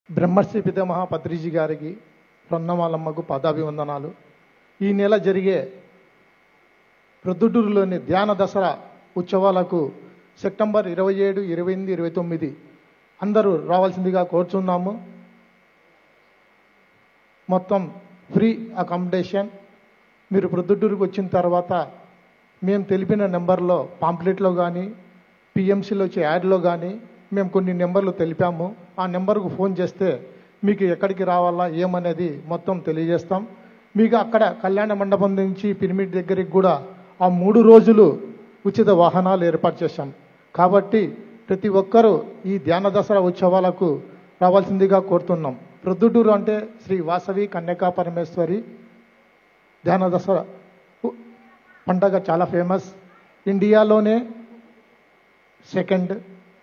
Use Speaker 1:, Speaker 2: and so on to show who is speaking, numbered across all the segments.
Speaker 1: బ్రహ్మర్షి పితామహ పత్రిజీ గారికి రొన్నమాలమ్మకు పాదాభివందనాలు. ఈ నెల జరిగే ప్రొద్దుటూరులోని ధ్యాన దసరా ఉత్సవాలకు సెప్టెంబర్ 27, 28, 29 అందరూ రావాల్సిందిగా కోరుచున్నాము. మొత్తం ఫ్రీ అకామిడేషన్. మీరు ప్రొద్దుటూరుకు వచ్చిన తర్వాత మేము తెలిపిన నెంబర్లో పాంప్లెట్లో కానీ పిఎంసీలో వచ్చే యాడ్లో కానీ మేము కొన్ని నెంబర్లు తెలిపాము. ఆ నెంబర్కు ఫోన్ చేస్తే మీకు ఎక్కడికి రావాలా ఏమనేది మొత్తం తెలియజేస్తాం. మీకు అక్కడ కళ్యాణ మండపం నుంచి పిరమిడ్ దగ్గరికి కూడా ఆ 3 రోజులు ఉచిత వాహనాలు ఏర్పాటు చేశాం. కాబట్టి ప్రతి ఒక్కరూ ఈ ధ్యాన దసరా ఉత్సవాలకు రావాల్సిందిగా కోరుతున్నాం. ప్రొద్దుటూరు అంటే శ్రీ వాసవి కన్యకా పరమేశ్వరి ధ్యాన దసరా పండగ చాలా ఫేమస్. ఇండియాలోనే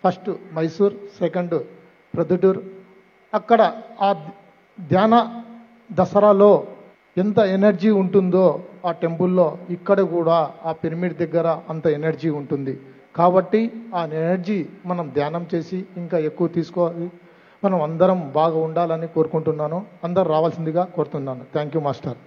Speaker 1: ఫస్ట్ మైసూర్, సెకండ్ ప్రొద్దుటూరు. అక్కడ ఆ ధ్యాన దసరాలో ఎంత ఎనర్జీ ఉంటుందో ఆ టెంపుల్లో ఇక్కడ కూడా ఆ పిరమిడ్ దగ్గర అంత ఎనర్జీ ఉంటుంది. కాబట్టి ఆ ఎనర్జీ మనం ధ్యానం చేసి ఇంకా ఎక్కువ తీసుకోవాలి. మనం అందరం బాగా ఉండాలని కోరుకుంటున్నాను. అందరూ రావాల్సిందిగా కోరుతున్నాను. Thank you master.